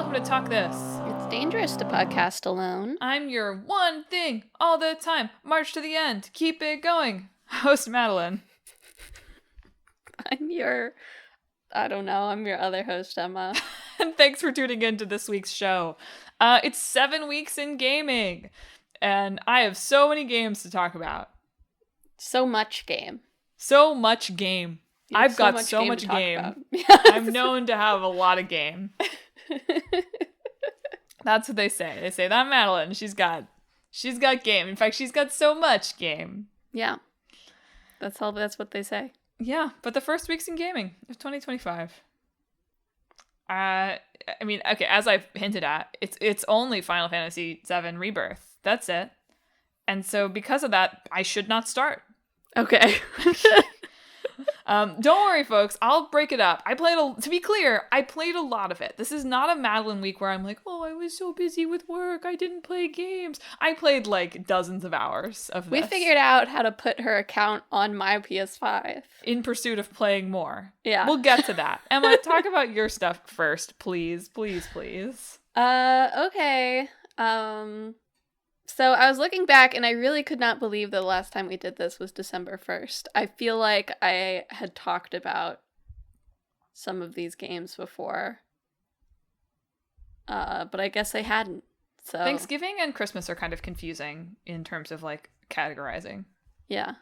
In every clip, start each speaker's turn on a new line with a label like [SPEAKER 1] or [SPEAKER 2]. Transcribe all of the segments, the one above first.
[SPEAKER 1] welcome to Talk This.
[SPEAKER 2] It's dangerous to podcast alone.
[SPEAKER 1] I'm your one thing all the time. March to the end. Keep it going. Host Madelyn.
[SPEAKER 2] I'm your other host, Emma.
[SPEAKER 1] And thanks for tuning in to this week's show. It's 7 weeks in gaming, and I have so many games to talk about.
[SPEAKER 2] So much game.
[SPEAKER 1] So much game. I've got so much game. I'm known to have a lot of game. That's what they say. They say that Madelyn, she's got game. In fact, she's got so much game.
[SPEAKER 2] Yeah. That's what they say.
[SPEAKER 1] Yeah, but the first week's in gaming of 2025. I mean, okay, as I've hinted at, it's only Final Fantasy VII Rebirth. That's it. And so because of that, I should not start.
[SPEAKER 2] Okay.
[SPEAKER 1] Don't worry, folks. I'll break it up. To be clear, I played a lot of it. This is not a Madelyn week where I'm like, oh, I was so busy with work, I didn't play games. I played like dozens of hours of this.
[SPEAKER 2] We figured out how to put her account on my PS5.
[SPEAKER 1] In pursuit of playing more.
[SPEAKER 2] Yeah.
[SPEAKER 1] We'll get to that. Emma, talk about your stuff first, please. Please, please.
[SPEAKER 2] Okay. So I was looking back and I really could not believe that the last time we did this was December 1st. I feel like I had talked about some of these games before. But I guess I hadn't. So
[SPEAKER 1] Thanksgiving and Christmas are kind of confusing in terms of like categorizing.
[SPEAKER 2] Yeah.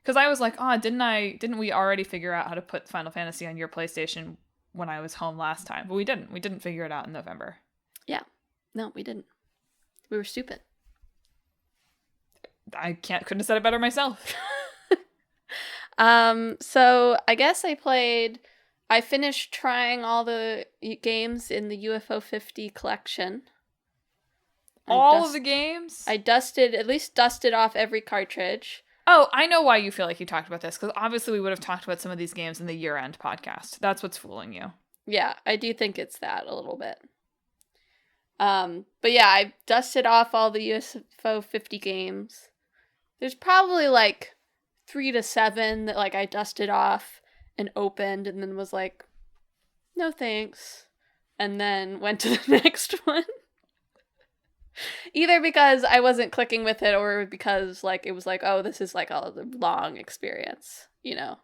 [SPEAKER 1] Because I was like, oh, didn't we already figure out how to put Final Fantasy on your PlayStation when I was home last time? But we didn't. We didn't figure it out in November.
[SPEAKER 2] Yeah. No, we didn't. We were stupid.
[SPEAKER 1] I couldn't have said it better myself.
[SPEAKER 2] So I guess I finished trying all the games in the UFO 50 collection.
[SPEAKER 1] All of the games?
[SPEAKER 2] I at least dusted off every cartridge.
[SPEAKER 1] Oh, I know why you feel like you talked about this, because obviously we would have talked about some of these games in the year-end podcast. That's what's fooling you.
[SPEAKER 2] Yeah, I do think it's that a little bit. But yeah, I dusted off all the UFO 50 games. There's probably like 3 to 7 that like I dusted off and opened and then was like, no thanks. And then went to the next one. Either because I wasn't clicking with it or because like it was like, oh, this is like a long experience, you know,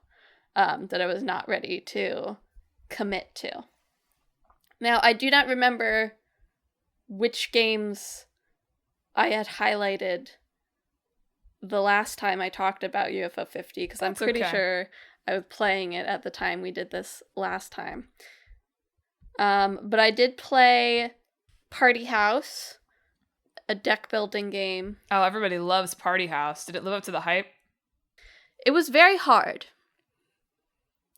[SPEAKER 2] that I was not ready to commit to. Now, I do not remember which games I had highlighted the last time I talked about UFO 50, because I'm pretty sure I was playing it at the time we did this last time. But I did play Party House, a deck building game.
[SPEAKER 1] Oh, everybody loves Party House. Did it live up to the hype?
[SPEAKER 2] It was very hard.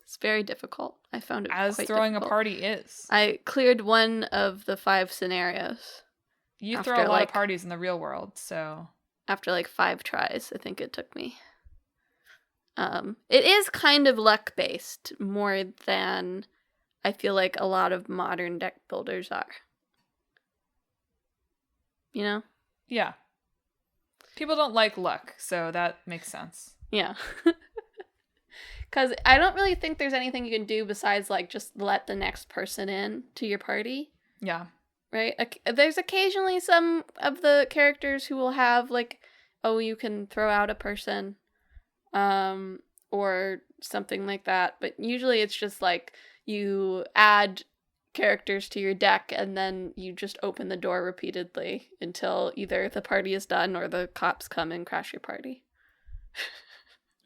[SPEAKER 2] It's very difficult. I found it
[SPEAKER 1] as
[SPEAKER 2] quite
[SPEAKER 1] throwing
[SPEAKER 2] difficult.
[SPEAKER 1] A party is.
[SPEAKER 2] I cleared one of the 5 scenarios.
[SPEAKER 1] You throw a lot of parties in the real world, so...
[SPEAKER 2] After like 5 tries, I think it took me. It is kind of luck-based, more than I feel like a lot of modern deck builders are. You know?
[SPEAKER 1] Yeah. People don't like luck, so that makes sense.
[SPEAKER 2] Yeah. Because I don't really think there's anything you can do besides like just let the next person in to your party.
[SPEAKER 1] Yeah.
[SPEAKER 2] Right? There's occasionally some of the characters who will have, like, oh, you can throw out a person, or something like that. But usually it's just, like, you add characters to your deck, and then you just open the door repeatedly until either the party is done or the cops come and crash your party.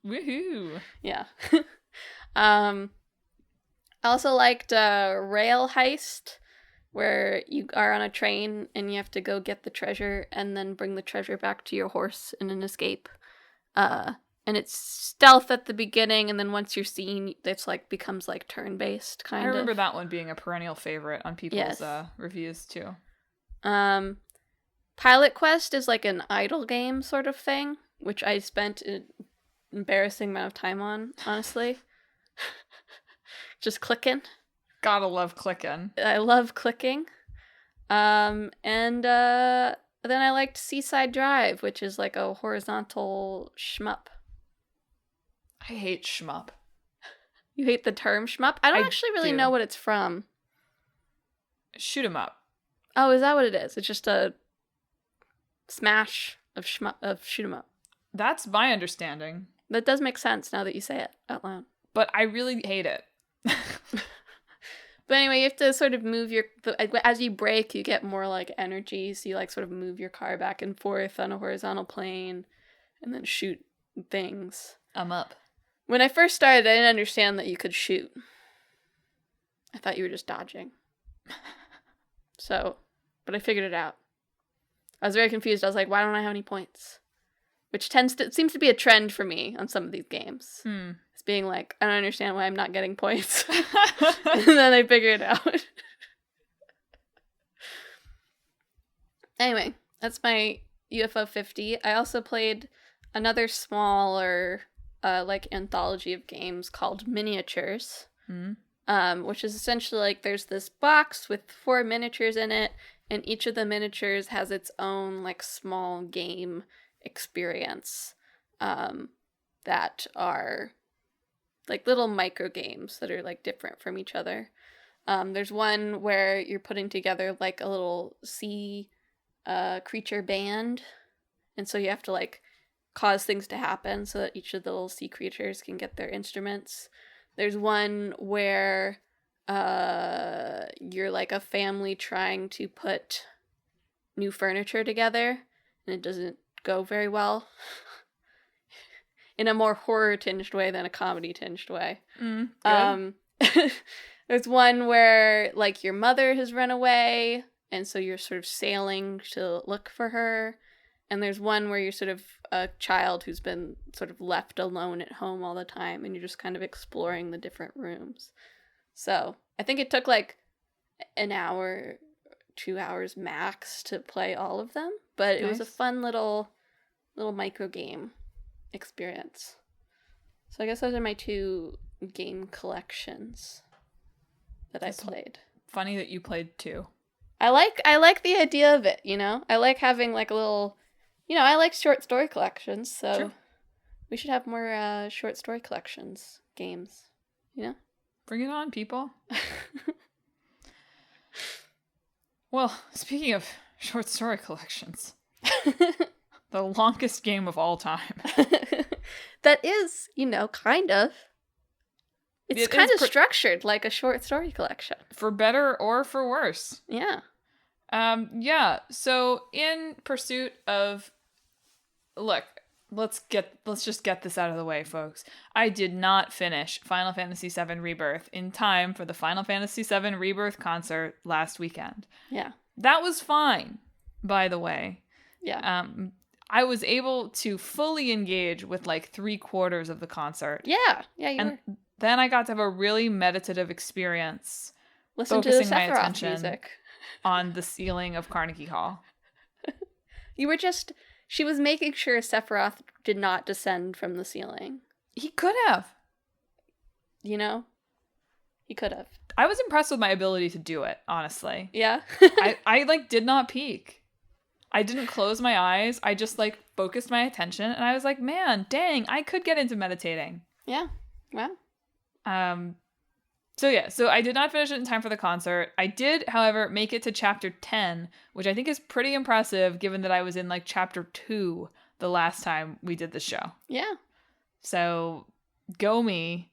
[SPEAKER 1] Woohoo!
[SPEAKER 2] Yeah. I also liked Rail Heist, where you are on a train and you have to go get the treasure and then bring the treasure back to your horse in an escape. And it's stealth at the beginning, and then once you're seen, it's like becomes like turn-based kind of.
[SPEAKER 1] I remember that one being a perennial favorite on people's reviews too.
[SPEAKER 2] Pilot Quest is like an idle game sort of thing, which I spent an embarrassing amount of time on, honestly. Just clicking.
[SPEAKER 1] Gotta love clicking.
[SPEAKER 2] I love clicking. And then I liked Seaside Drive, which is like a horizontal shmup.
[SPEAKER 1] I hate shmup.
[SPEAKER 2] You hate the term shmup? I don't actually really know what it's from.
[SPEAKER 1] Shoot 'em up.
[SPEAKER 2] Oh, is that what it is? It's just a smash of shoot 'em up.
[SPEAKER 1] That's my understanding.
[SPEAKER 2] That does make sense now that you say it out loud.
[SPEAKER 1] But I really hate it.
[SPEAKER 2] But anyway, you have to sort of move as you brake, you get more like energy. So you like sort of move your car back and forth on a horizontal plane and then shoot things.
[SPEAKER 1] I'm up.
[SPEAKER 2] When I first started, I didn't understand that you could shoot. I thought you were just dodging. But I figured it out. I was very confused. I was like, why don't I have any points? Which seems to be a trend for me on some of these games. It's being like, I don't understand why I'm not getting points. And then I figured it out. Anyway, that's my UFO 50. I also played another smaller like anthology of games called Miniatures. Which is essentially like there's this box with 4 miniatures in it, and each of the miniatures has its own like small game experience that are like little micro games that are like different from each other. There's one where you're putting together like a little sea creature band, and so you have to like cause things to happen so that each of the little sea creatures can get their instruments. There's one where you're like a family trying to put new furniture together, and it doesn't go very well. In a more horror-tinged way than a comedy-tinged way. There's one where like your mother has run away, and so you're sort of sailing to look for her. And there's one where you're sort of a child who's been sort of left alone at home all the time, and you're just kind of exploring the different rooms. So I think it took like an hour, 2 hours max to play all of them, but it was a fun little micro game experience. So I guess those are my 2 game collections that I played.
[SPEAKER 1] Funny that you played 2.
[SPEAKER 2] I like the idea of it, you know? I like having like a little... I like short story collections, so
[SPEAKER 1] True.
[SPEAKER 2] We should have more short story collections games,
[SPEAKER 1] Bring it on, people. Well, speaking of short story collections, the longest game of all time.
[SPEAKER 2] That is, kind of. It's kind of structured like a short story collection.
[SPEAKER 1] For better or for worse.
[SPEAKER 2] Yeah.
[SPEAKER 1] So in pursuit of... Look, let's just get this out of the way, folks. I did not finish Final Fantasy VII Rebirth in time for the Final Fantasy VII Rebirth concert last weekend.
[SPEAKER 2] Yeah.
[SPEAKER 1] That was fine, by the way.
[SPEAKER 2] Yeah.
[SPEAKER 1] I was able to fully engage with like 3/4 of the concert.
[SPEAKER 2] Yeah. Yeah, you were.
[SPEAKER 1] Then I got to have a really meditative experience.
[SPEAKER 2] Listen to the Sephiroth music
[SPEAKER 1] on the ceiling of Carnegie Hall.
[SPEAKER 2] She was making sure Sephiroth did not descend from the ceiling.
[SPEAKER 1] He could have.
[SPEAKER 2] He could have.
[SPEAKER 1] I was impressed with my ability to do it, honestly.
[SPEAKER 2] Yeah.
[SPEAKER 1] I like did not peek. I didn't close my eyes. I just like focused my attention, and I was like, man, dang, I could get into meditating.
[SPEAKER 2] Yeah. Wow.
[SPEAKER 1] So I did not finish it in time for the concert. I did, however, make it to chapter 10, which I think is pretty impressive given that I was in like chapter 2 the last time we did the show.
[SPEAKER 2] Yeah.
[SPEAKER 1] So go me.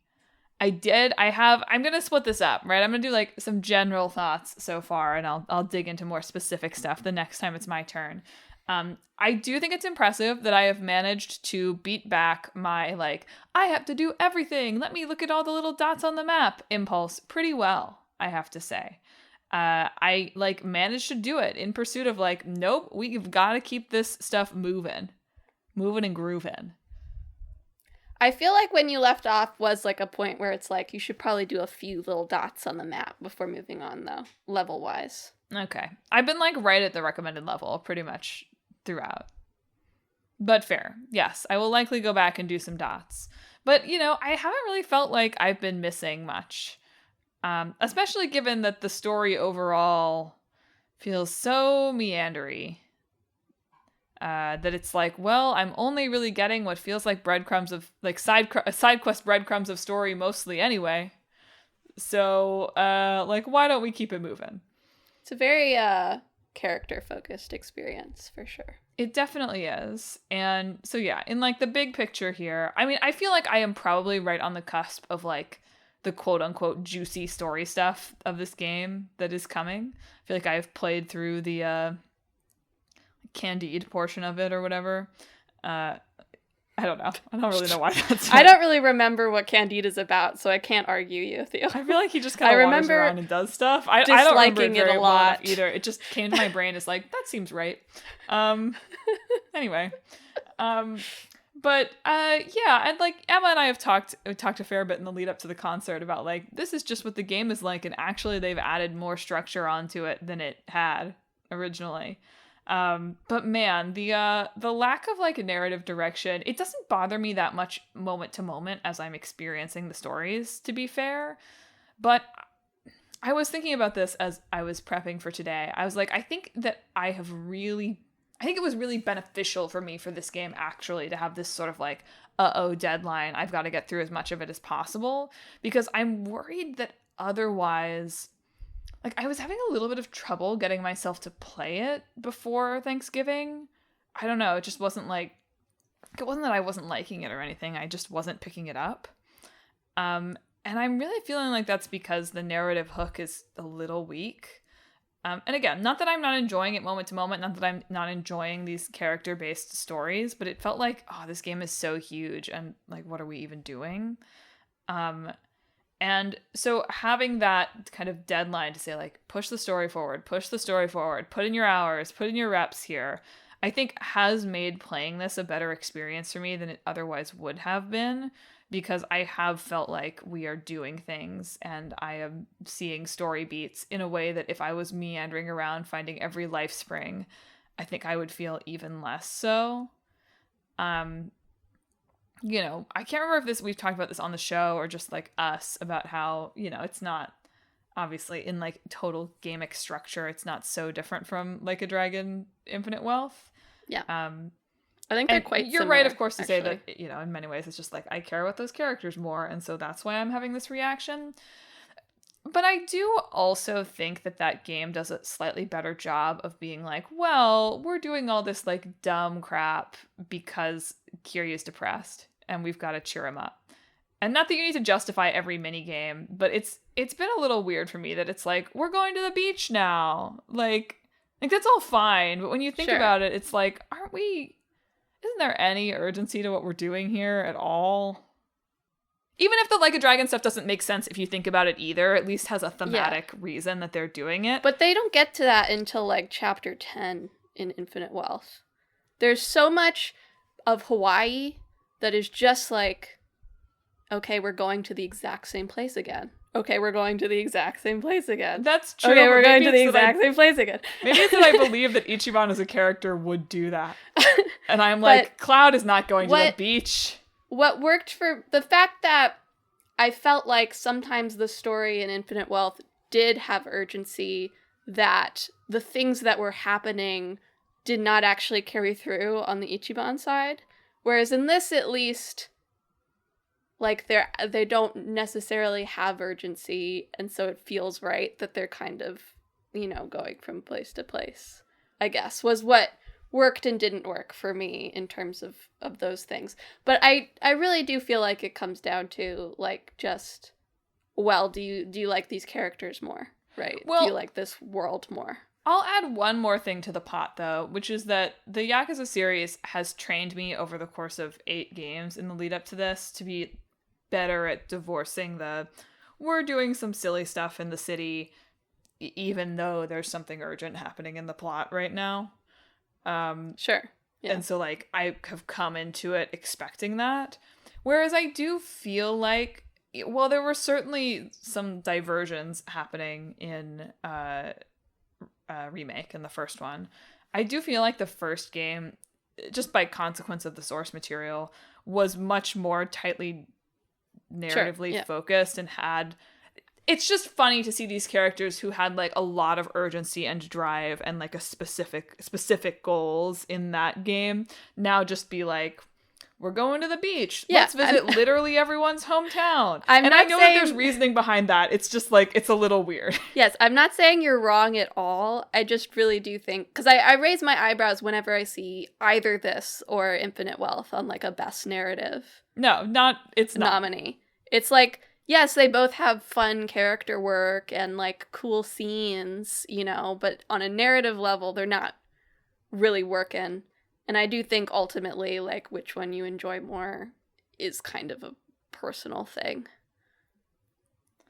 [SPEAKER 1] I'm going to split this up, right? I'm going to do like some general thoughts so far, and I'll dig into more specific stuff the next time it's my turn. I do think it's impressive that I have managed to beat back my, like, I have to do everything. Let me look at all the little dots on the map impulse pretty well, I have to say. I, like, managed to do it in pursuit of, like, nope, we've got to keep this stuff moving and grooving.
[SPEAKER 2] I feel like when you left off was, like, a point where it's like, you should probably do a few little dots on the map before moving on, though, level-wise.
[SPEAKER 1] Okay. I've been, like, right at the recommended level pretty much throughout. But fair. Yes, I will likely go back and do some dots. But, I haven't really felt like I've been missing much. Especially given that the story overall feels so meandery. That it's like, well, I'm only really getting what feels like breadcrumbs of, like, side quest breadcrumbs of story mostly anyway. So, like, why don't we keep it moving?
[SPEAKER 2] It's a very character focused experience for sure.
[SPEAKER 1] It definitely is. And so yeah, in like the big picture here, I mean, I feel like I am probably right on the cusp of like the quote unquote juicy story stuff of this game that is coming. I feel like I've played through the Candide portion of it or whatever. I don't know. I don't really know why that's
[SPEAKER 2] I don't really remember what Candide is about, so I can't argue you with you.
[SPEAKER 1] I feel like he just kind of wanders around and does stuff. I don't remember it very well enough either. It just came to my brain as like, that seems right. Anyway. But yeah, and like Emma and I have talked a fair bit in the lead up to the concert about like, this is just what the game is like, and actually they've added more structure onto it than it had originally. But man, the lack of like a narrative direction, it doesn't bother me that much moment to moment as I'm experiencing the stories, to be fair. But I was thinking about this as I was prepping for today. I was like, I think it was really beneficial for me for this game actually to have this sort of like, deadline. I've got to get through as much of it as possible, because I'm worried that otherwise, like, I was having a little bit of trouble getting myself to play it before Thanksgiving. I don't know. It just wasn't like, it wasn't that I wasn't liking it or anything. I just wasn't picking it up. And I'm really feeling like that's because the narrative hook is a little weak. And again, not that I'm not enjoying it moment to moment, not that I'm not enjoying these character-based stories, but it felt like, oh, this game is so huge, and like, what are we even doing? And so having that kind of deadline to say like, push the story forward, put in your hours, put in your reps here, I think has made playing this a better experience for me than it otherwise would have been, because I have felt like we are doing things and I am seeing story beats in a way that if I was meandering around finding every life spring, I think I would feel even less so. You know, I can't remember if we've talked about this on the show or just like us about how, you know, it's not obviously in like total gamic structure, it's not so different from like a Dragon Infinite Wealth.
[SPEAKER 2] Yeah. I think they're quite
[SPEAKER 1] You're
[SPEAKER 2] similar,
[SPEAKER 1] right, of course, to
[SPEAKER 2] actually
[SPEAKER 1] say that, you know, in many ways it's just like I care about those characters more, and so that's why I'm having this reaction. But I do also think that game does a slightly better job of being like, well, we're doing all this like dumb crap because Kiryu's depressed and we've got to cheer him up. And not that you need to justify every mini game, but it's been a little weird for me that it's like, we're going to the beach now. Like that's all fine, but when you think about it, it's like, isn't there any urgency to what we're doing here at all? Even if the Like a Dragon stuff doesn't make sense if you think about it either, at least has a thematic reason that they're doing it.
[SPEAKER 2] But they don't get to that until like chapter 10 in Infinite Wealth. There's so much of Hawaii that is just like, okay, we're going to the exact same place again. Okay, we're going to the exact same place again.
[SPEAKER 1] That's true.
[SPEAKER 2] Okay, we're going to the exact same place again.
[SPEAKER 1] Maybe it's that I believe that Ichiban as a character would do that. And I'm like, Cloud is not going to the beach.
[SPEAKER 2] What worked for the fact that I felt like sometimes the story in Infinite Wealth did have urgency, that the things that were happening did not actually carry through on the Ichiban side. Whereas in this, at least, like they don't necessarily have urgency, and so it feels right that they're kind of, you know, going from place to place, I guess, was what worked and didn't work for me in terms of those things. But I really do feel like it comes down to like just, well, do you like these characters more, right?
[SPEAKER 1] Well,
[SPEAKER 2] do you like this world more?
[SPEAKER 1] I'll add one more thing to the pot, though, which is that the Yakuza series has trained me over the course of 8 games in the lead up to this to be better at divorcing we're doing some silly stuff in the city, even though there's something urgent happening in the plot right now.
[SPEAKER 2] Sure. Yeah.
[SPEAKER 1] And so, like, I have come into it expecting that. Whereas I do feel like, well, there were certainly some diversions happening in Remake in the first one. I do feel like the first game, just by consequence of the source material, was much more tightly narratively focused and had... It's just funny to see these characters who had like a lot of urgency and drive and like a specific goals in that game now just be like, we're going to the beach.
[SPEAKER 2] Yeah,
[SPEAKER 1] Let's visit literally everyone's hometown.
[SPEAKER 2] I'm
[SPEAKER 1] and
[SPEAKER 2] not
[SPEAKER 1] I know
[SPEAKER 2] saying-
[SPEAKER 1] that there's reasoning behind that. It's just like, it's a little weird.
[SPEAKER 2] Yes, I'm not saying you're wrong at all. I just really do think, because I raise my eyebrows whenever I see either this or Infinite Wealth on like a best narrative
[SPEAKER 1] No, it's not.
[SPEAKER 2] nominee. It's like, yes, they both have fun character work and like cool scenes, you know, but on a narrative level, they're not really working. And I do think ultimately, like, which one you enjoy more is kind of a personal thing.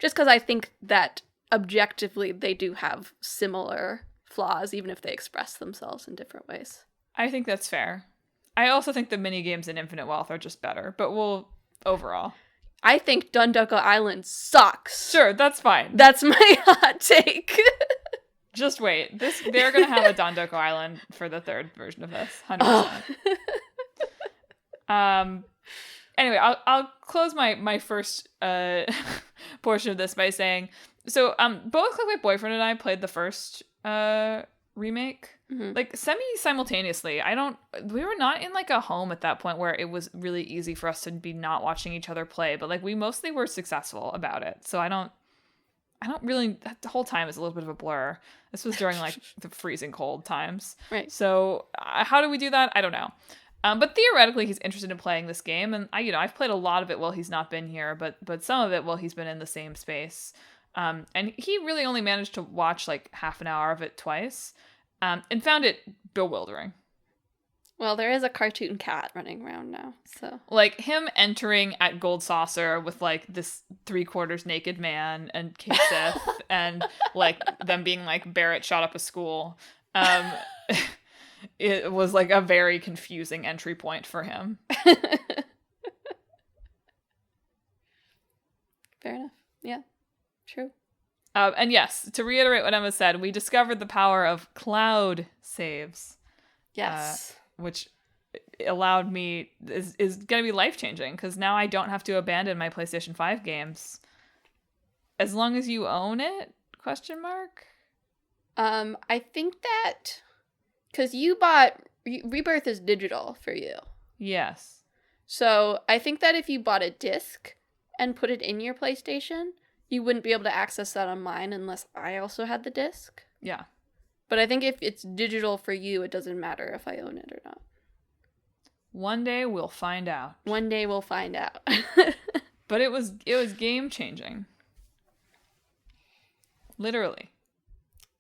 [SPEAKER 2] Just because I think that objectively they do have similar flaws, even if they express themselves in different ways.
[SPEAKER 1] I think that's fair. I also think the mini games in Infinite Wealth are just better, but overall.
[SPEAKER 2] I think Dundoko Island sucks.
[SPEAKER 1] Sure, that's fine.
[SPEAKER 2] That's my hot take.
[SPEAKER 1] Just wait. They're gonna have a Dondoko Island for the third version of this. 100%. Anyway, I'll close my first portion of this by saying, so both like my boyfriend and I played the first remake like simultaneously. We were not in like a home at that point where it was really easy for us to be not watching each other play, but like we mostly were successful about it. So I don't really, the whole time is a little bit of a blur. This was during like the freezing cold times.
[SPEAKER 2] Right.
[SPEAKER 1] So how do we do that? I don't know. But theoretically, he's interested in playing this game, and I've played a lot of it while he's not been here, but some of it while he's been in the same space. And he really only managed to watch like half an hour of it twice, and found it bewildering.
[SPEAKER 2] Well, there is a cartoon cat running around now, so.
[SPEAKER 1] Like, him entering at Gold Saucer with, like, this 3/4 naked man and Kasith, and, like, them being like, Barrett shot up a school. It was, like, a very confusing entry point for him.
[SPEAKER 2] Fair enough. Yeah, true.
[SPEAKER 1] And yes, to reiterate what Emma said, we discovered the power of cloud saves.
[SPEAKER 2] Yes.
[SPEAKER 1] Which allowed me is going to be life-changing, because now I don't have to abandon my PlayStation 5 games as long as you own it, ?
[SPEAKER 2] I think that because you bought Rebirth is digital for you.
[SPEAKER 1] Yes.
[SPEAKER 2] So I think that if you bought a disc and put it in your PlayStation, you wouldn't be able to access that on mine unless I also had the disc.
[SPEAKER 1] Yeah.
[SPEAKER 2] But I think if it's digital for you, it doesn't matter if I own it or not.
[SPEAKER 1] One day we'll find out.
[SPEAKER 2] One day we'll find out.
[SPEAKER 1] But it was game changing. Literally.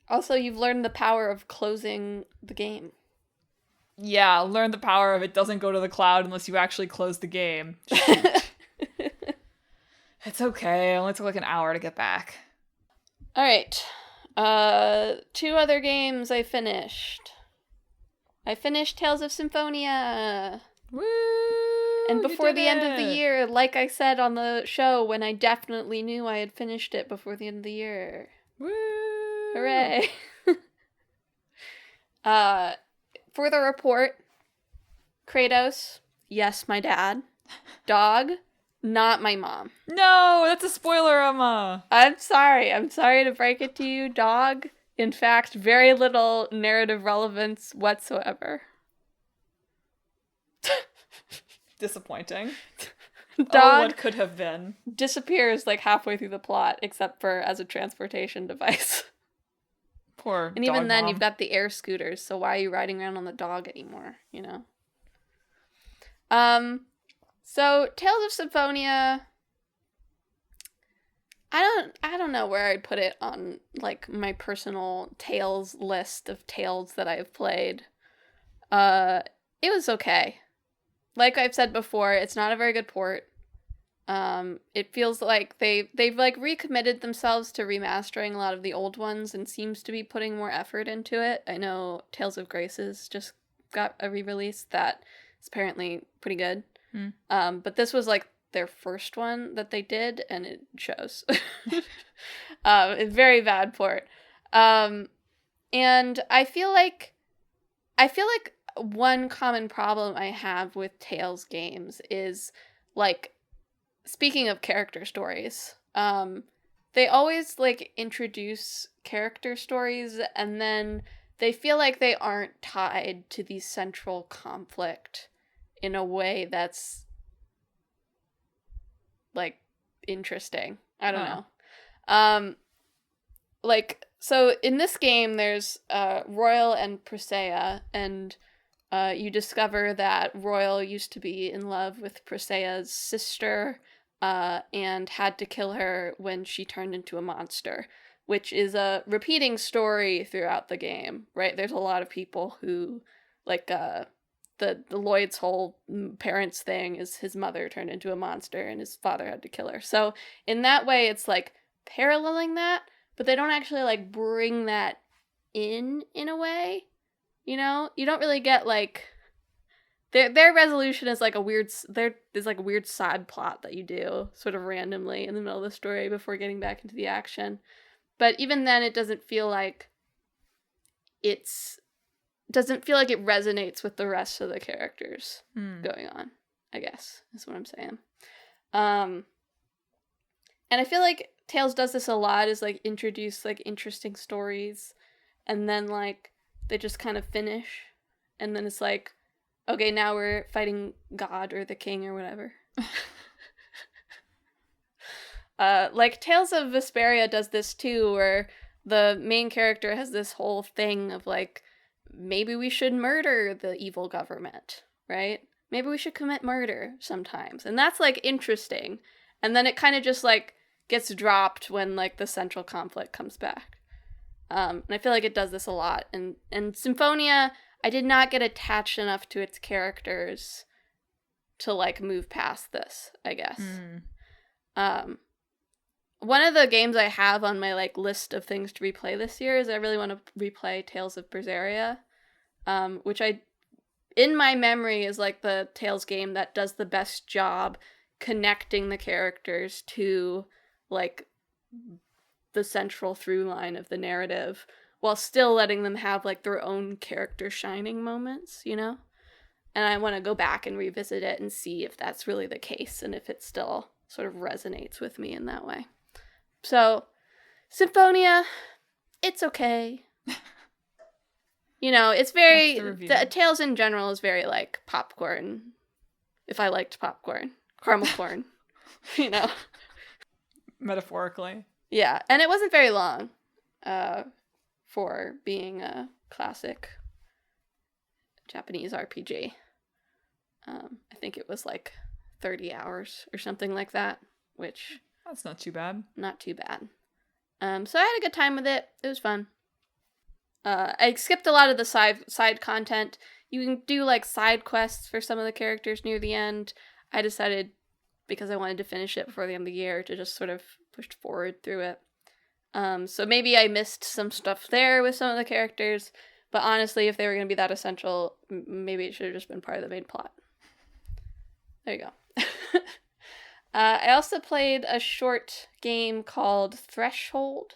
[SPEAKER 2] Also, you've learned the power of closing the game.
[SPEAKER 1] Yeah, learn the power of it doesn't go to the cloud unless you actually close the game. Shoot. It's okay. It only took like an hour to get back.
[SPEAKER 2] All right. 2 other games I finished. I finished Tales of Symphonia.
[SPEAKER 1] Woo!
[SPEAKER 2] And before the end of
[SPEAKER 1] it.
[SPEAKER 2] the year, like I said on the show, when I definitely knew I had finished it before the end of the year.
[SPEAKER 1] Woo!
[SPEAKER 2] Hooray! For the report, Kratos, yes, my dad. Dog, not my mom.
[SPEAKER 1] No, that's a spoiler, Emma.
[SPEAKER 2] I'm sorry to break it to you, dog. In fact, very little narrative relevance whatsoever.
[SPEAKER 1] Disappointing.
[SPEAKER 2] Dog
[SPEAKER 1] Oh, what could have been.
[SPEAKER 2] disappears like halfway through the plot, except for as a transportation device.
[SPEAKER 1] Poor
[SPEAKER 2] And even
[SPEAKER 1] dog
[SPEAKER 2] then,
[SPEAKER 1] mom.
[SPEAKER 2] you've got the air scooters, so why are you riding around on the dog anymore, you know? So, Tales of Symphonia, I don't know where I'd put it on, like, my personal Tales list of Tales that I've played. It was okay. Like I've said before, it's not a very good port. It feels like they've like recommitted themselves to remastering a lot of the old ones and seems to be putting more effort into it. I know Tales of Graces just got a re-release that is apparently pretty good. But this was like their first one that they did, and it shows. It's very bad port. And I feel like one common problem I have with Tales games is, like, speaking of character stories, they always, like, introduce character stories and then they feel like they aren't tied to the central conflict in a way that's like interesting. I don't know. Like, so in this game there's Royal and Presea, and you discover that Royal used to be in love with Presea's sister and had to kill her when she turned into a monster, which is a repeating story throughout the game, right? There's a lot of people who, like, the Lloyd's whole parents thing is his mother turned into a monster and his father had to kill her. So in that way, it's, like, paralleling that, but they don't actually, like, bring that in a way, you know? You don't really get, like... Their resolution is like a weird... There's like a weird side plot that you do sort of randomly in the middle of the story before getting back into the action. But even then, it doesn't feel like it resonates with the rest of the characters going on, I guess, is what I'm saying. And I feel like Tales does this a lot, is like introduce like interesting stories, and then like they just kind of finish, and then it's like, okay, now we're fighting God or the king or whatever. Like Tales of Vesperia does this too, where the main character has this whole thing of like, maybe we should murder the evil government, right? Maybe we should commit murder sometimes. And that's like interesting. And then it kind of just like gets dropped when like the central conflict comes back. And I feel like it does this a lot. And Symphonia, I did not get attached enough to its characters to like move past this, I guess. One of the games I have on my like list of things to replay this year is I really want to replay Tales of Berseria, which in my memory is like the Tales game that does the best job connecting the characters to like the central through line of the narrative, while still letting them have like their own character shining moments, you know? And I want to go back and revisit it and see if that's really the case and if it still sort of resonates with me in that way. So, Symphonia, it's okay. You know, it's very... The Tales in general is very, like, popcorn. If I liked popcorn. Caramel corn. You know?
[SPEAKER 1] Metaphorically.
[SPEAKER 2] Yeah, and it wasn't very long for being a classic Japanese RPG. I think it was, like, 30 hours or something like that, which...
[SPEAKER 1] That's not too bad.
[SPEAKER 2] Not too bad. So I had a good time with it. It was fun. I skipped a lot of the side content. You can do, like, side quests for some of the characters near the end. I decided, because I wanted to finish it before the end of the year, to just sort of push forward through it. So maybe I missed some stuff there with some of the characters, but honestly, if they were going to be that essential, maybe it should have just been part of the main plot. There you go. I also played a short game called Threshold,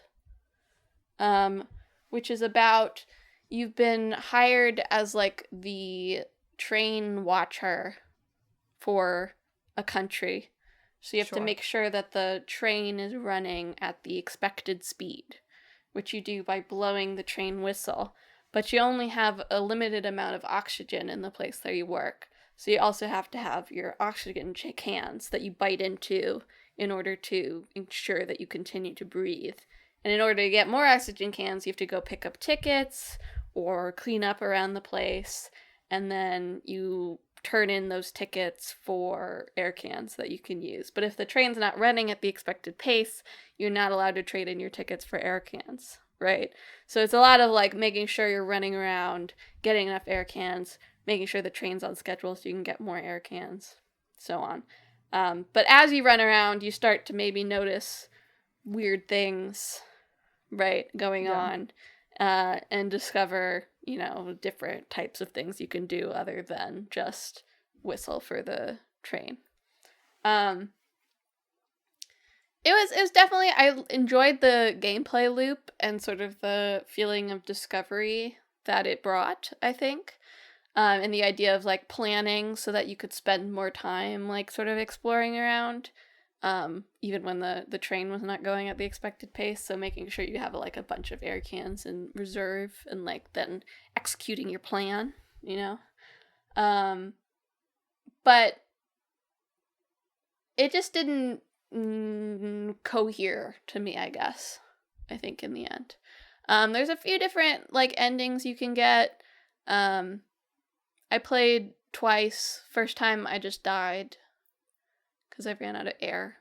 [SPEAKER 2] which is about, you've been hired as like the train watcher for a country. So you have to make sure that the train is running at the expected speed, which you do by blowing the train whistle. But you only have a limited amount of oxygen in the place that you work. So you also have to have your oxygen cans that you bite into in order to ensure that you continue to breathe. And in order to get more oxygen cans, you have to go pick up tickets or clean up around the place. And then you turn in those tickets for air cans that you can use. But if the train's not running at the expected pace, you're not allowed to trade in your tickets for air cans, right? So it's a lot of like making sure you're running around, getting enough air cans, making sure the train's on schedule so you can get more air cans, so on. But as you run around, you start to maybe notice weird things, right, going on, and discover, you know, different types of things you can do other than just whistle for the train. It was definitely, I enjoyed the gameplay loop and sort of the feeling of discovery that it brought, I think. And the idea of, like, planning so that you could spend more time, like, sort of exploring around, even when the train was not going at the expected pace. So making sure you have, like, a bunch of air cans in reserve and, like, then executing your plan, you know? but it just didn't cohere to me, I guess. I think in the end. There's a few different like endings you can get. I played twice. First time I just died because I ran out of air.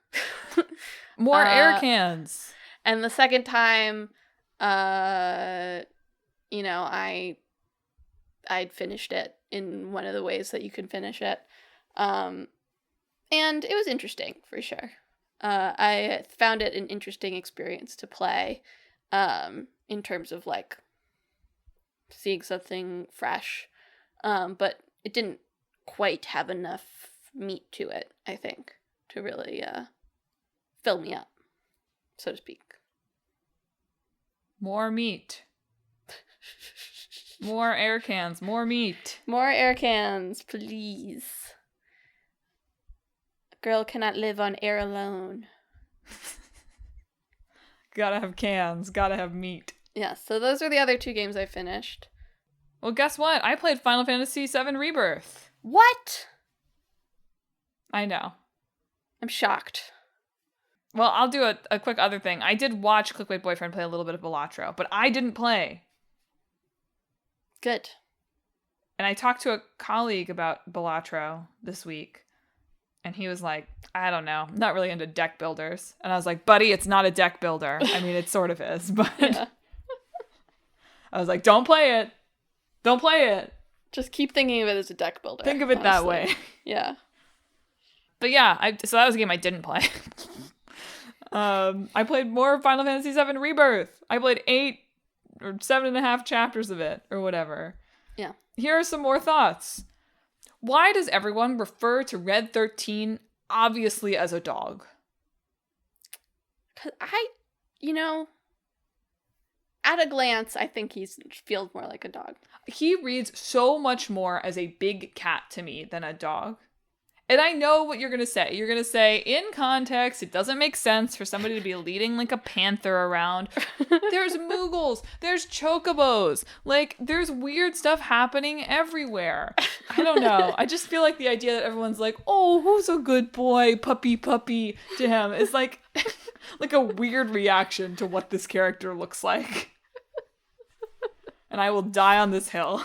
[SPEAKER 1] More air cans.
[SPEAKER 2] And the second time, I'd finished it in one of the ways that you can finish it. And it was interesting, for sure. I found it an interesting experience to play, in terms of, like, seeing something fresh. But it didn't quite have enough meat to it, I think, to really fill me up, so to speak.
[SPEAKER 1] More meat. More air cans. More meat.
[SPEAKER 2] More air cans, please. A girl cannot live on air alone.
[SPEAKER 1] Gotta have cans. Gotta have meat.
[SPEAKER 2] Yeah, so those are the other 2 games I finished.
[SPEAKER 1] Well, guess what? I played Final Fantasy VII Rebirth.
[SPEAKER 2] What?
[SPEAKER 1] I know.
[SPEAKER 2] I'm shocked.
[SPEAKER 1] Well, I'll do a quick other thing. I did watch Clickbait Boyfriend play a little bit of Balatro, but I didn't play.
[SPEAKER 2] Good.
[SPEAKER 1] And I talked to a colleague about Balatro this week, and he was like, I don't know, I'm not really into deck builders. And I was like, buddy, it's not a deck builder. I mean, it sort of is, but yeah. I was like, don't play it. Don't play it.
[SPEAKER 2] Just keep thinking of it as a deck builder.
[SPEAKER 1] Think of it honestly. That way.
[SPEAKER 2] Yeah.
[SPEAKER 1] But yeah, so that was a game I didn't play. I played more Final Fantasy VII Rebirth. I played 8 or 7.5 chapters of it, or whatever.
[SPEAKER 2] Yeah.
[SPEAKER 1] Here are some more thoughts. Why does everyone refer to Red 13 obviously as a dog?
[SPEAKER 2] Because at a glance, I think he feels more like a dog.
[SPEAKER 1] He reads so much more as a big cat to me than a dog. And I know what you're going to say. You're going to say, in context, it doesn't make sense for somebody to be leading like a panther around. There's Moogles. There's Chocobos. Like, there's weird stuff happening everywhere. I don't know. I just feel like the idea that everyone's like, oh, who's a good boy, puppy, puppy, to him is like, like a weird reaction to what this character looks like. And I will die on this hill.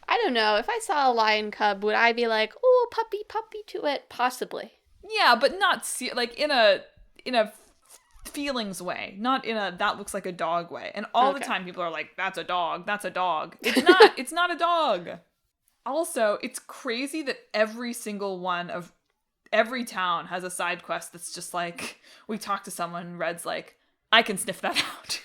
[SPEAKER 2] I don't know. If I saw a lion cub, would I be like, "Oh, puppy, puppy" to it? Possibly.
[SPEAKER 1] Yeah, but not like in a feelings way, not in a that looks like a dog way. And all the time, people are like, "That's a dog. That's a dog." It's not. It's not a dog. Also, it's crazy that every single one of every town has a side quest that's just like we talk to someone. And Red's like, "I can sniff that out."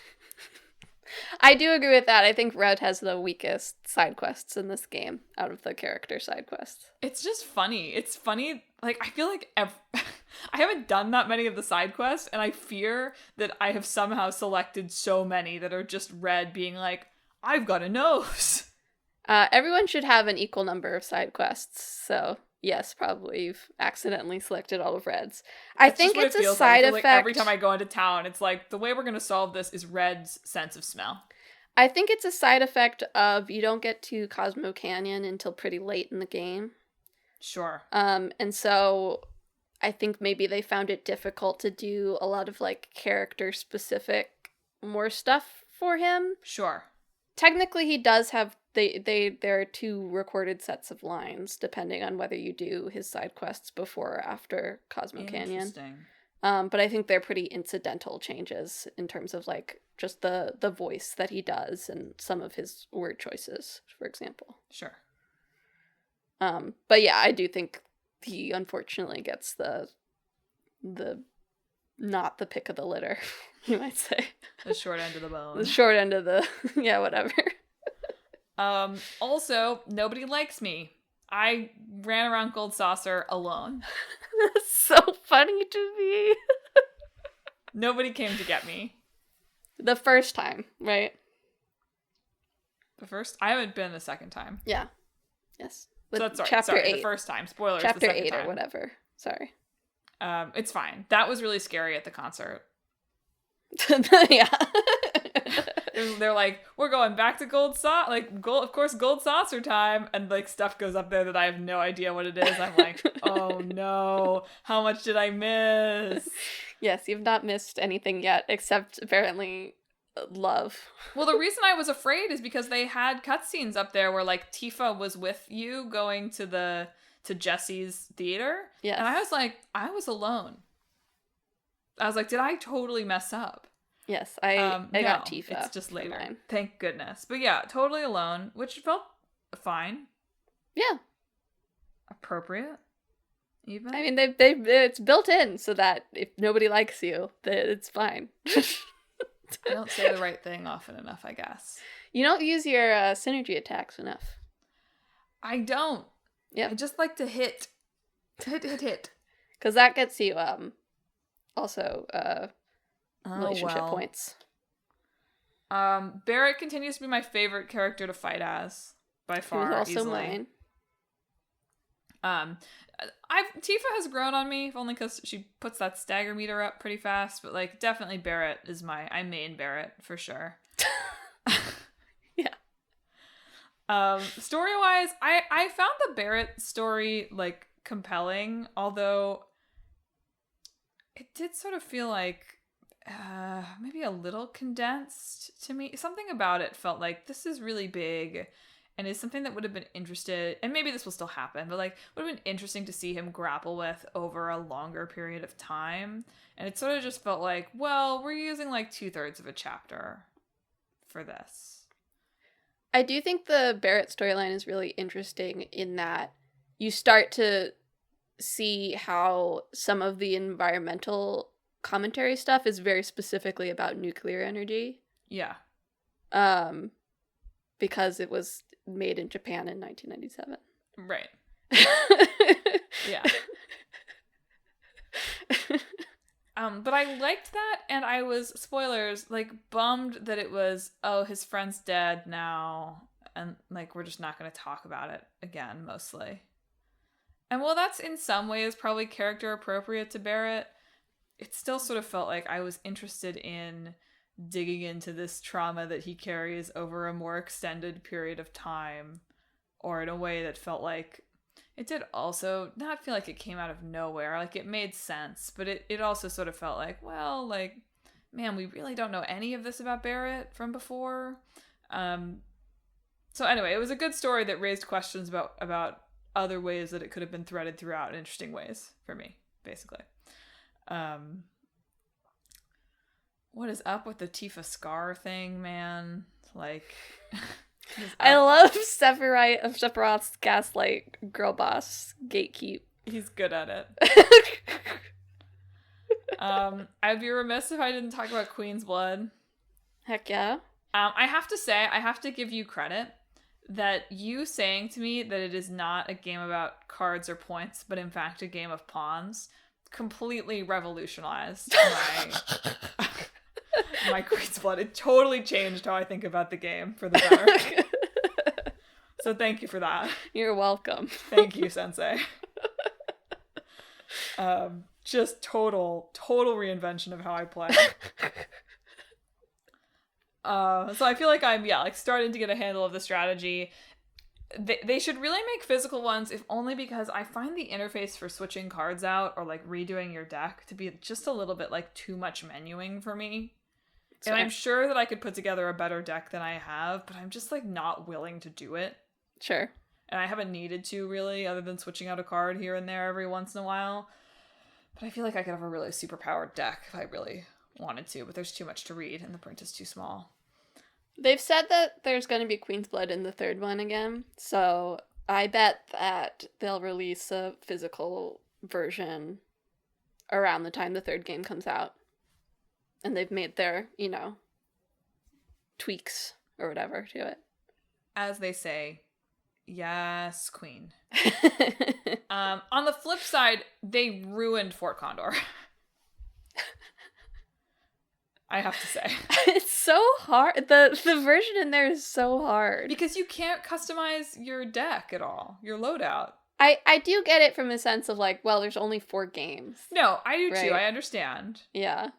[SPEAKER 2] I do agree with that. I think Red has the weakest side quests in this game out of the character side quests.
[SPEAKER 1] It's just funny. It's funny. Like, I feel like I haven't done that many of the side quests, and I fear that I have somehow selected so many that are just Red being like, I've got a nose.
[SPEAKER 2] Everyone should have an equal number of side quests, so yes, probably you've accidentally selected all of Red's. I think it's a side effect.
[SPEAKER 1] Like every time I go into town, it's like, the way we're going to solve this is Red's sense of smell.
[SPEAKER 2] I think it's a side effect of you don't get to Cosmo Canyon until pretty late in the game.
[SPEAKER 1] Sure.
[SPEAKER 2] And so I think maybe they found it difficult to do a lot of like character specific more stuff for him.
[SPEAKER 1] Sure.
[SPEAKER 2] Technically he does have there are 2 recorded sets of lines depending on whether you do his side quests before or after Cosmo Canyon.
[SPEAKER 1] Interesting.
[SPEAKER 2] But I think they're pretty incidental changes in terms of like just the voice that he does and some of his word choices, for example.
[SPEAKER 1] Sure.
[SPEAKER 2] But yeah, I do think he unfortunately gets the not the pick of the litter, you might say.
[SPEAKER 1] The short end of the bone.
[SPEAKER 2] The short end of the yeah, whatever.
[SPEAKER 1] Also, nobody likes me. I ran around Gold Saucer alone.
[SPEAKER 2] That's so funny to me.
[SPEAKER 1] Nobody came to get me.
[SPEAKER 2] The first time, right?
[SPEAKER 1] The first? I haven't been the second time.
[SPEAKER 2] Yeah. Yes.
[SPEAKER 1] So that's right.
[SPEAKER 2] Chapter 8.
[SPEAKER 1] The first time. Spoilers.
[SPEAKER 2] Chapter
[SPEAKER 1] the second
[SPEAKER 2] 8
[SPEAKER 1] time.
[SPEAKER 2] or whatever. Sorry.
[SPEAKER 1] It's fine. That was really scary at the concert.
[SPEAKER 2] Yeah.
[SPEAKER 1] They're like, we're going back to gold sauce, like gold, of course, gold saucer time, and like stuff goes up there that I have no idea what it is. I'm like, oh no, how much did I miss?
[SPEAKER 2] Yes, you've not missed anything yet, except apparently love.
[SPEAKER 1] Well, the reason I was afraid is because they had cutscenes up there where like Tifa was with you going to Jesse's theater.
[SPEAKER 2] Yes.
[SPEAKER 1] And I was like, I was alone. I was like, did I totally mess up?
[SPEAKER 2] Yes, I got Tifa.
[SPEAKER 1] It's just later. Thank goodness. But yeah, totally alone, which felt fine.
[SPEAKER 2] Yeah.
[SPEAKER 1] Appropriate. Even.
[SPEAKER 2] I mean, they it's built in so that if nobody likes you, that it's fine.
[SPEAKER 1] I don't say the right thing often enough, I guess.
[SPEAKER 2] You don't use your synergy attacks enough.
[SPEAKER 1] I don't.
[SPEAKER 2] Yeah.
[SPEAKER 1] I just like to hit. Hit.
[SPEAKER 2] Because that gets you also relationship points.
[SPEAKER 1] Barrett continues to be my favorite character to fight as by far.
[SPEAKER 2] He was also
[SPEAKER 1] easily.
[SPEAKER 2] mine.
[SPEAKER 1] Tifa has grown on me, if only because she puts that stagger meter up pretty fast. But like, definitely Barrett is I main Barrett for sure.
[SPEAKER 2] Yeah.
[SPEAKER 1] Story wise, I found the Barrett story like compelling, although it did sort of feel like maybe a little condensed to me. Something about it felt like this is really big and is something that would have been interested, and maybe this will still happen, but like would have been interesting to see him grapple with over a longer period of time. And it sort of just felt like, well, we're using like 2/3 of a chapter for this.
[SPEAKER 2] I do think the Barrett storyline is really interesting in that you start to see how some of the environmental commentary stuff is very specifically about nuclear energy.
[SPEAKER 1] Yeah.
[SPEAKER 2] Because it was made in Japan in 1997.
[SPEAKER 1] Right. Yeah. But I liked that, and I was, spoilers, like, bummed that it was, oh, his friend's dead now, and, like, we're just not going to talk about it again, mostly. And while that's in some ways probably character appropriate to Barrett, it still sort of felt like I was interested in digging into this trauma that he carries over a more extended period of time, or in a way that felt like it did also not feel like it came out of nowhere. Like, it made sense, but it also sort of felt like, well, like, man, we really don't know any of this about Barrett from before. So anyway, it was a good story that raised questions about other ways that it could have been threaded throughout in interesting ways for me, basically. What is up with the Tifa Scar thing, man? Like,
[SPEAKER 2] I love Sephiroth's gaslight girl boss gatekeep.
[SPEAKER 1] He's good at it. I'd be remiss if I didn't talk about Queen's Blood.
[SPEAKER 2] Heck yeah.
[SPEAKER 1] I have to say, I have to give you credit that you saying to me that it is not a game about cards or points, but in fact a game of pawns, completely revolutionized my Queen's Blood. It totally changed how I think about the game for the better. So thank you for that.
[SPEAKER 2] You're welcome.
[SPEAKER 1] Thank you, Sensei. Just total reinvention of how I play. So I feel like I'm starting to get a handle of the strategy. They should really make physical ones, if only because I find the interface for switching cards out or like redoing your deck to be just a little bit like too much menuing for me. And I'm sure that I could put together a better deck than I have, but I'm just like not willing to do it.
[SPEAKER 2] Sure.
[SPEAKER 1] And I haven't needed to really, other than switching out a card here and there every once in a while. But I feel like I could have a really super powered deck if I really wanted to, but there's too much to read and the print is too small.
[SPEAKER 2] They've said that there's going to be Queen's Blood in the third one again, so I bet that they'll release a physical version around the time the third game comes out. And they've made their, tweaks or whatever to it.
[SPEAKER 1] As they say, yes, queen. On the flip side, they ruined Fort Condor. I have to say.
[SPEAKER 2] It's so hard. The version in there is so hard.
[SPEAKER 1] Because you can't customize your deck at all, your loadout.
[SPEAKER 2] I do get it from a sense of like, well, there's only 4 games.
[SPEAKER 1] No, I do
[SPEAKER 2] right?
[SPEAKER 1] too. I understand.
[SPEAKER 2] Yeah.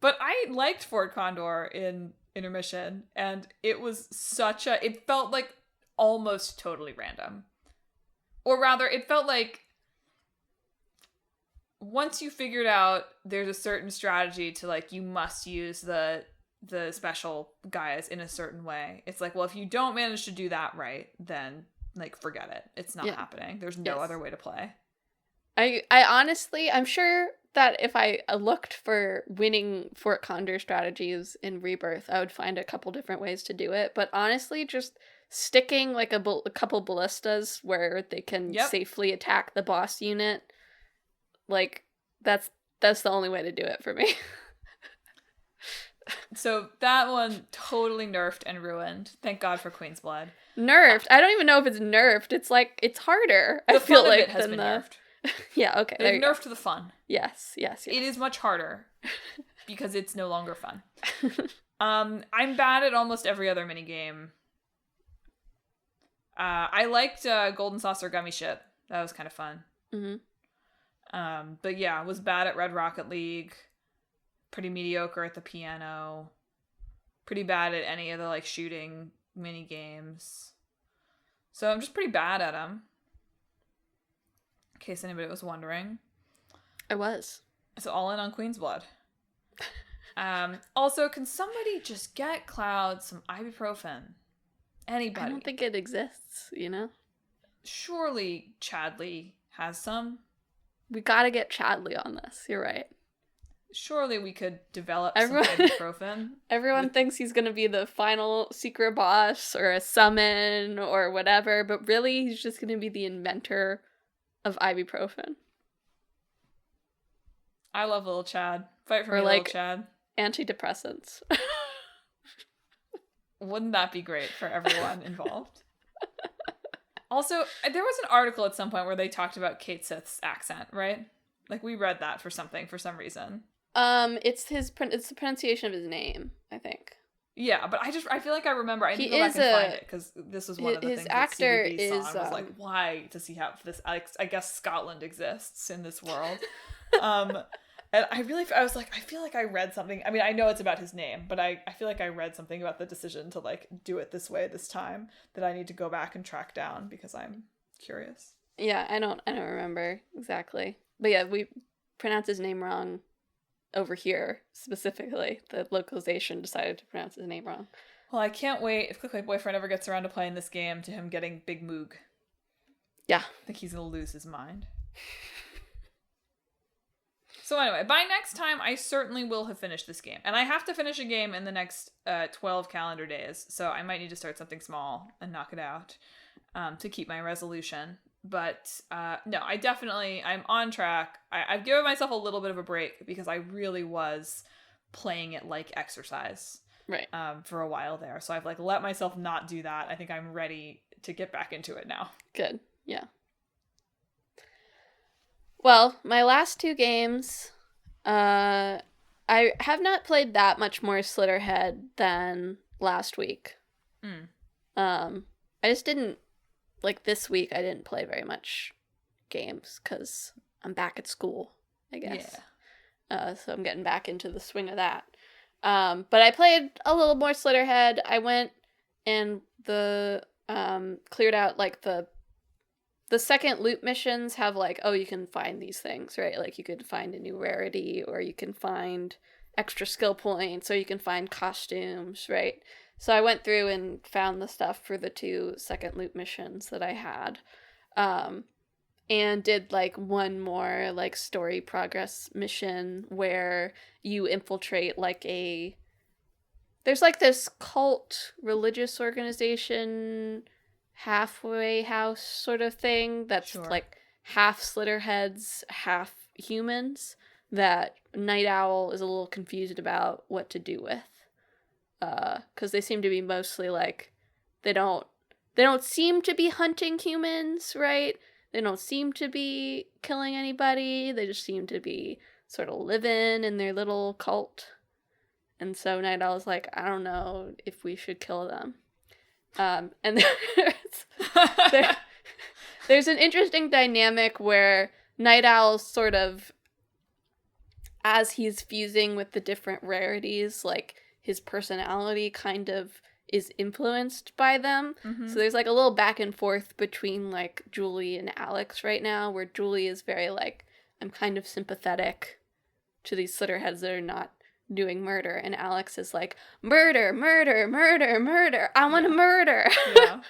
[SPEAKER 1] But I liked Fort Condor in intermission, and it was it felt like almost totally random. Or rather, it felt like once you figured out there's a certain strategy to, like, you must use the special guys in a certain way. It's like, well, if you don't manage to do that right, then, like, forget it. It's not happening. There's no other way to play.
[SPEAKER 2] I honestly, I'm sure that if I looked for winning Fort Condor strategies in Rebirth, I would find a couple different ways to do it. But honestly, just sticking like a couple ballistas where they can safely attack the boss unit, like, that's the only way to do it for me.
[SPEAKER 1] So that one totally nerfed and ruined. Thank God for Queen's Blood.
[SPEAKER 2] Nerfed? I don't even know if it's nerfed. It's like, it's harder.
[SPEAKER 1] The
[SPEAKER 2] I feel
[SPEAKER 1] fun
[SPEAKER 2] like
[SPEAKER 1] of it has been nerfed.
[SPEAKER 2] Yeah, okay.
[SPEAKER 1] They've nerfed the fun.
[SPEAKER 2] Yes. It
[SPEAKER 1] is much harder because it's no longer fun. I'm bad at almost every other minigame. I liked Golden Saucer Gummy Ship. That was kind of fun. Mm-hmm. But yeah, was bad at Red Rocket League. Pretty mediocre at the piano. Pretty bad at any of the, like, shooting mini games. So I'm just pretty bad at them. In case anybody was wondering.
[SPEAKER 2] I was.
[SPEAKER 1] So all in on Queen's Blood. Also, can somebody just get Cloud some ibuprofen? Anybody?
[SPEAKER 2] I don't think it exists, you know?
[SPEAKER 1] Surely Chadley has some. We
[SPEAKER 2] gotta get Chadley on this. You're right.
[SPEAKER 1] Surely we could develop some ibuprofen.
[SPEAKER 2] Everyone thinks he's gonna be the final secret boss or a summon or whatever, but really he's just gonna be the inventor of ibuprofen.
[SPEAKER 1] I love little Chad. Fight for me, like, little Chad.
[SPEAKER 2] Antidepressants.
[SPEAKER 1] Wouldn't that be great for everyone involved? Also, there was an article at some point where they talked about Kate Sith's accent, right? Like, we read that for some reason.
[SPEAKER 2] It's the pronunciation of his name, I think.
[SPEAKER 1] Yeah, but I feel like I remember. I need to go back and find it because this was one of the things that CBB saw. I was like, why does he have this? I guess Scotland exists in this world. And I was like, I feel like I read something. I mean, I know it's about his name, but I feel like I read something about the decision to, like, do it this way this time that I need to go back and track down because I'm curious.
[SPEAKER 2] Yeah, I don't remember exactly. But yeah, we pronounced his name wrong over here, specifically. The localization decided to pronounce his name wrong.
[SPEAKER 1] Well, I can't wait, if Click My Boyfriend ever gets around to playing this game, to him getting Big Moog.
[SPEAKER 2] Yeah.
[SPEAKER 1] I think he's going to lose his mind. So anyway, by next time, I certainly will have finished this game. And I have to finish a game in the next 12 calendar days, so I might need to start something small and knock it out to keep my resolution. But no, I'm on track. I've given myself a little bit of a break because I really was playing it like exercise,
[SPEAKER 2] right?
[SPEAKER 1] For a while there. So I've, like, let myself not do that. I think I'm ready to get back into it now.
[SPEAKER 2] Good, yeah. Well, my last two games, I have not played that much more Slitterhead than last week. I just didn't. Like, this week, I didn't play very much games because I'm back at school, I guess. Yeah. So I'm getting back into the swing of that. But I played a little more Slitterhead. I went and cleared out, like, the second loot missions have, like, oh, you can find these things, right? Like, you could find a new rarity, or you can find extra skill points, or you can find costumes, right? So I went through and found the stuff for the 2 second loot missions that I had. And did, like, one more, like, story progress mission where you infiltrate, like, there's, like, this cult religious organization halfway house sort of thing that's like half Slitterheads, half humans that Night Owl is a little confused about what to do with. Because they seem to be mostly, like, they don't seem to be hunting humans, right? They don't seem to be killing anybody. They just seem to be sort of living in their little cult. And so Night Owl's like, I don't know if we should kill them. And there's an interesting dynamic where Night Owl sort of, as he's fusing with the different rarities, like, his personality kind of is influenced by them.
[SPEAKER 1] Mm-hmm.
[SPEAKER 2] So there's like a little back and forth between like Julie and Alex right now, where Julie is very like, I'm kind of sympathetic to these slitterheads that are not doing murder, and Alex is like, murder, murder, murder, murder, I want to murder.
[SPEAKER 1] Yeah.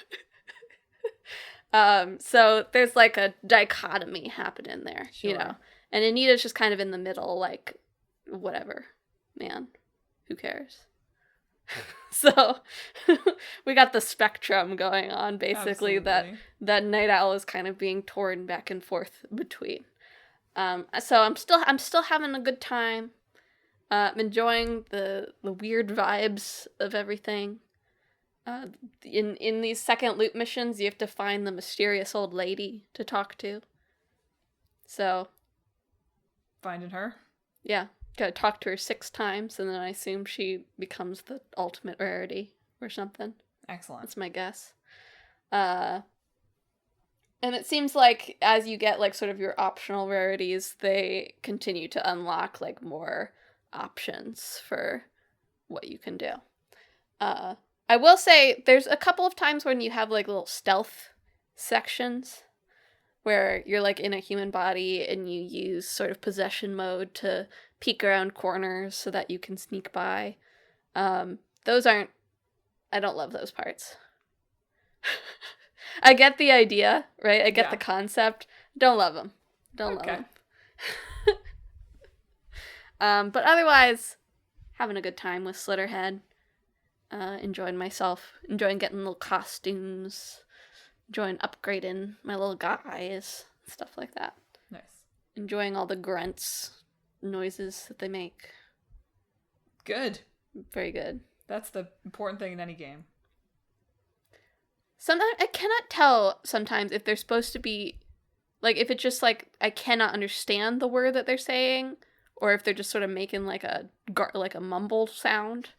[SPEAKER 2] So there's like a dichotomy happening there,
[SPEAKER 1] Sure.
[SPEAKER 2] you know, and Anita's just kind of in the middle, like, whatever, man, who cares? So we got the spectrum going on, basically.
[SPEAKER 1] Absolutely.
[SPEAKER 2] that Night Owl is kind of being torn back and forth between. So I'm still having a good time. I'm enjoying the weird vibes of everything. In these second loop missions, you have to find the mysterious old lady to talk to. So,
[SPEAKER 1] Finding her.
[SPEAKER 2] yeah, gotta talk to her 6 times, and then I assume she becomes the ultimate rarity or something.
[SPEAKER 1] Excellent.
[SPEAKER 2] That's my guess. And it seems like as you get like sort of your optional rarities, they continue to unlock like more options for what you can do. I will say there's a couple of times when you have like little stealth sections where you're like in a human body and you use sort of possession mode to peek around corners so that you can sneak by. I don't love those parts. I get the idea, right? I get the concept. Don't love them. Don't love them. But otherwise, having a good time with Slitterhead. Enjoying myself. Enjoying getting little costumes. Enjoying upgrading my little guys. Stuff like that.
[SPEAKER 1] Nice.
[SPEAKER 2] Enjoying all the grunts, noises that they make.
[SPEAKER 1] Good.
[SPEAKER 2] Very good.
[SPEAKER 1] That's the important thing in any game.
[SPEAKER 2] Sometimes I cannot tell sometimes if they're supposed to be, like, if it's just, like, I cannot understand the word that they're saying, or if they're just sort of making, like, a mumble sound.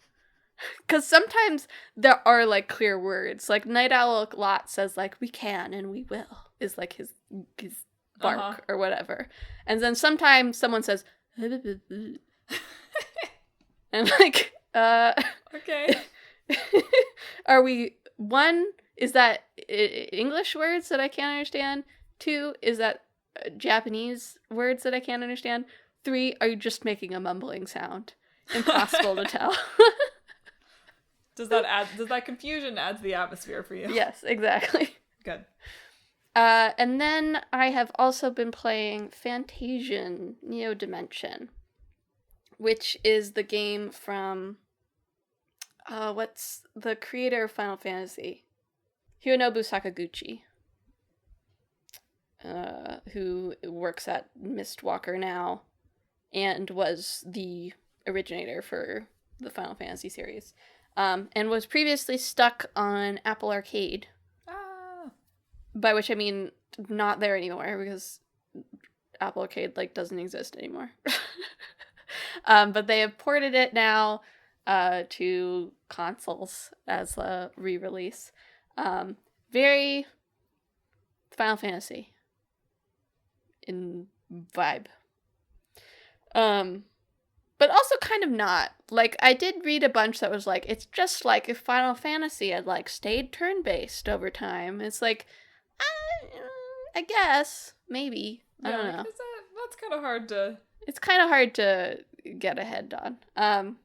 [SPEAKER 2] Because sometimes there are, like, clear words. Like, Night Owl a lot says, like, we can and we will, is, like, his bark or whatever. And then sometimes someone says, and, like,
[SPEAKER 1] Okay.
[SPEAKER 2] are we, one, is that English words that I can't understand? 2, is that Japanese words that I can't understand? 3, are you just making a mumbling sound? Impossible to tell.
[SPEAKER 1] Does that confusion add to the atmosphere for you?
[SPEAKER 2] Yes, exactly.
[SPEAKER 1] Good.
[SPEAKER 2] And then I have also been playing Fantasian Neo Dimension, which is the game from, what's the creator of Final Fantasy? Hironobu Sakaguchi, who works at Mistwalker now, and was the originator for the Final Fantasy series, and was previously stuck on Apple Arcade, by which I mean not there anymore, because Apple Arcade, like, doesn't exist anymore. But they have ported it now to consoles as a re-release. Very Final Fantasy in vibe. But also kind of not. Like, I did read a bunch that was like, it's just like if Final Fantasy had, like, stayed turn-based over time. It's like, I guess, maybe. I don't know.
[SPEAKER 1] That's kind of hard to...
[SPEAKER 2] It's kind of hard to get a head on.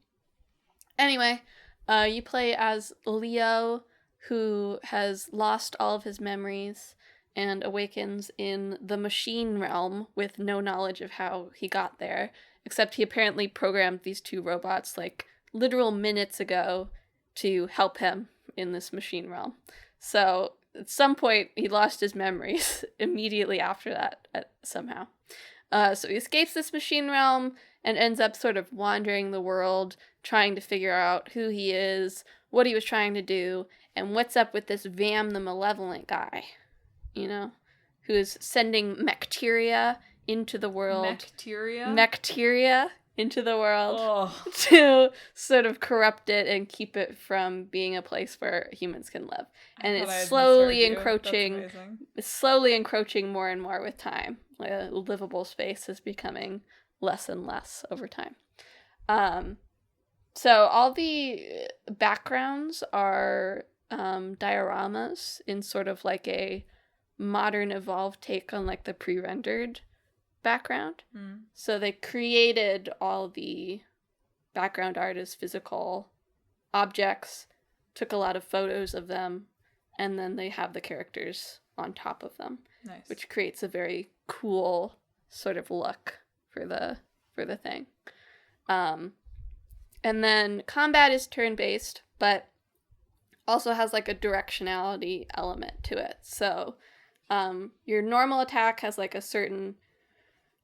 [SPEAKER 2] Anyway, you play as Leo, who has lost all of his memories and awakens in the machine realm with no knowledge of how he got there, except he apparently programmed these 2 robots, like, literal minutes ago to help him in this machine realm. So, at some point, he lost his memories immediately after that, somehow. So he escapes this machine realm and ends up sort of wandering the world, trying to figure out who he is, what he was trying to do, and what's up with this Vam the Malevolent guy, you know, who is sending Mecteria into the world. Mecteria into the world to sort of corrupt it and keep it from being a place where humans can live. And it's slowly encroaching. It's slowly encroaching more and more with time. Like, livable space is becoming less and less over time. So all the backgrounds are dioramas in sort of like a modern evolved take on like the pre-rendered background. So they created all the background art as physical objects, took a lot of photos of them, and then they have the characters on top of them.
[SPEAKER 1] Nice.
[SPEAKER 2] Which creates a very cool sort of look for the thing. And then combat is turn-based, but also has like a directionality element to it. So your normal attack has like a certain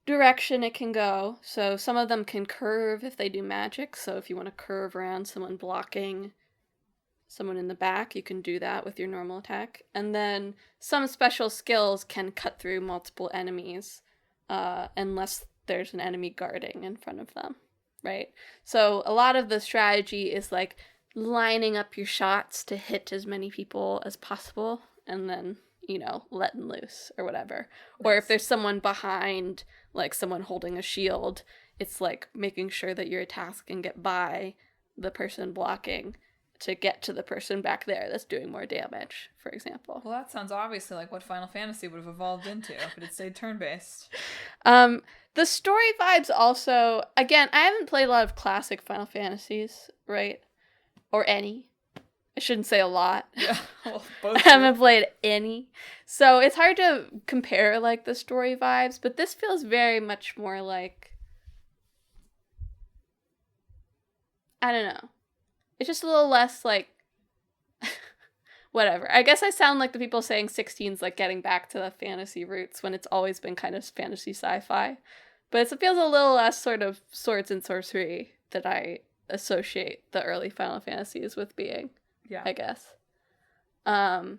[SPEAKER 2] direction it can go. So some of them can curve if they do magic. So if you want to curve around someone blocking someone in the back, you can do that with your normal attack. And then some special skills can cut through multiple enemies unless there's an enemy guarding in front of them, right? So a lot of the strategy is like lining up your shots to hit as many people as possible and then, you know, letting loose or whatever. Nice. Or if there's someone behind, like someone holding a shield, it's like making sure that your attacks can get by the person blocking to get to the person back there that's doing more damage, for example.
[SPEAKER 1] Well, that sounds obviously like what Final Fantasy would have evolved into if it had stayed turn-based.
[SPEAKER 2] The story vibes also, again, I haven't played a lot of classic Final Fantasies, right? Or any. I shouldn't say a lot.
[SPEAKER 1] Yeah, well, both.
[SPEAKER 2] I haven't played any. So it's hard to compare, like, the story vibes, but this feels very much more like, I don't know. It's just a little less, like, whatever. I guess I sound like the people saying 16's, like, getting back to the fantasy roots when it's always been kind of fantasy sci-fi. But it feels a little less sort of swords and sorcery that I associate the early Final Fantasies with being, yeah. I guess. But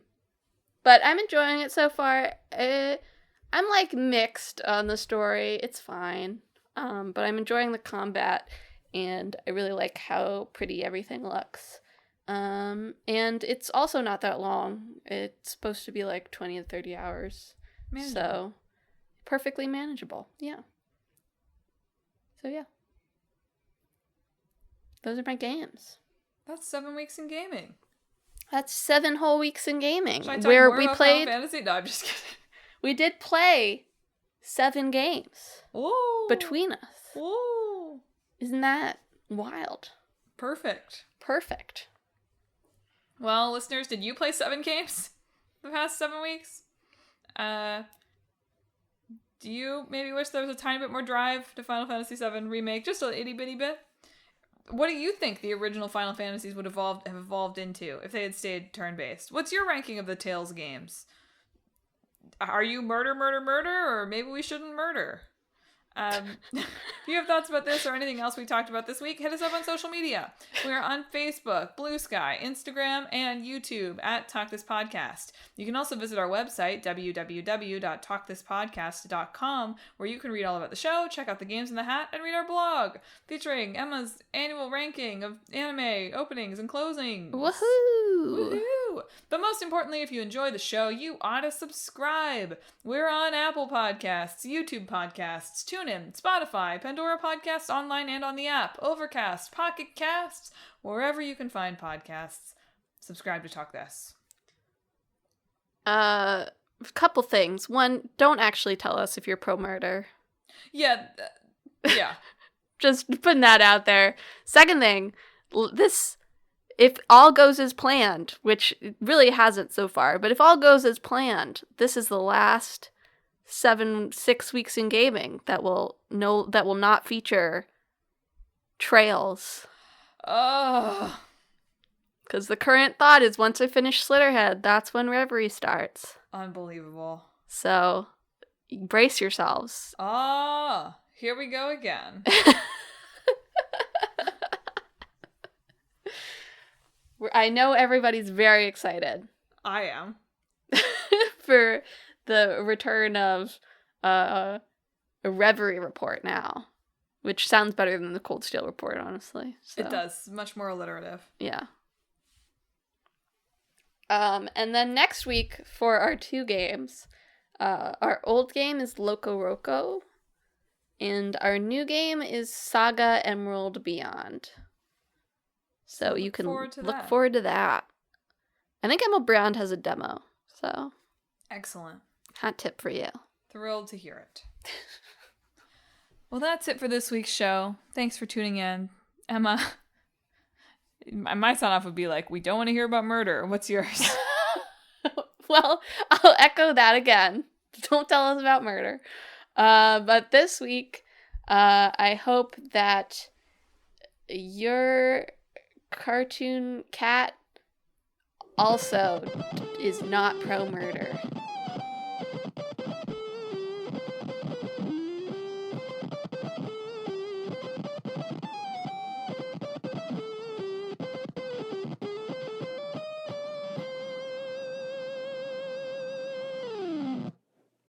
[SPEAKER 2] I'm enjoying it so far. I'm, like, mixed on the story. It's fine. But I'm enjoying the combat. And I really like how pretty everything looks. And it's also not that long. It's supposed to be like 20 to 30 hours. Manageable. So, perfectly manageable. Yeah. So, yeah. Those are my games.
[SPEAKER 1] That's 7 weeks in gaming.
[SPEAKER 2] That's 7 whole weeks in gaming.
[SPEAKER 1] Should I talk more about Final Fantasy? No, I'm just kidding.
[SPEAKER 2] We did play 7 games.
[SPEAKER 1] Ooh.
[SPEAKER 2] Between us.
[SPEAKER 1] Ooh.
[SPEAKER 2] Isn't that wild?
[SPEAKER 1] Perfect. Well, listeners, did you play 7 games the past 7 weeks? Do you maybe wish there was a tiny bit more drive to Final Fantasy VII Remake? Just a itty bitty bit? What do you think the original Final Fantasies would have evolved into if they had stayed turn-based? What's your ranking of the Tales games? Are you murder, or maybe we shouldn't murder? If you have thoughts about this or anything else we talked about this week, hit us up on social media. We're on Facebook, Blue Sky, Instagram, and YouTube at Talk This Podcast. You can also visit our website, www.talkthispodcast.com, where you can read all about the show, check out the games in the hat, and read our blog, featuring Emma's annual ranking of anime openings and closings.
[SPEAKER 2] Woohoo!
[SPEAKER 1] But most importantly, if you enjoy the show, you ought to subscribe. We're on Apple Podcasts, YouTube Podcasts, TuneIn, Spotify, Pandora Podcasts, online and on the app, Overcast, Pocket Casts, wherever you can find podcasts. Subscribe to Talk This.
[SPEAKER 2] A couple things. One, don't actually tell us if you're pro-murder.
[SPEAKER 1] Yeah.
[SPEAKER 2] Just putting that out there. Second thing, this... if all goes as planned, which it really hasn't so far, but if all goes as planned, this is the last 6 weeks in gaming that will not feature trails.
[SPEAKER 1] Oh.
[SPEAKER 2] Because the current thought is once I finish Slitterhead, that's when Reverie starts.
[SPEAKER 1] Unbelievable.
[SPEAKER 2] So, brace yourselves.
[SPEAKER 1] Ah, here we go again.
[SPEAKER 2] I know everybody's very excited.
[SPEAKER 1] I am.
[SPEAKER 2] For the return of a Reverie report now. Which sounds better than the Cold Steel report, honestly. So.
[SPEAKER 1] It does. Much more alliterative.
[SPEAKER 2] Yeah. And then next week, for our 2 games, our old game is Loco Roco. And our new game is Saga Emerald Beyond. So you can
[SPEAKER 1] forward to
[SPEAKER 2] look
[SPEAKER 1] that.
[SPEAKER 2] forward to that. I think Emma Brown has a demo. So
[SPEAKER 1] Excellent.
[SPEAKER 2] hot tip for you.
[SPEAKER 1] Thrilled to hear it. Well, that's it for this week's show. Thanks for tuning in. Emma, my sign off would be like, we don't want to hear about murder. What's yours?
[SPEAKER 2] Well, I'll echo that again. Don't tell us about murder. But this week, I hope that your cartoon cat also is not pro-murder.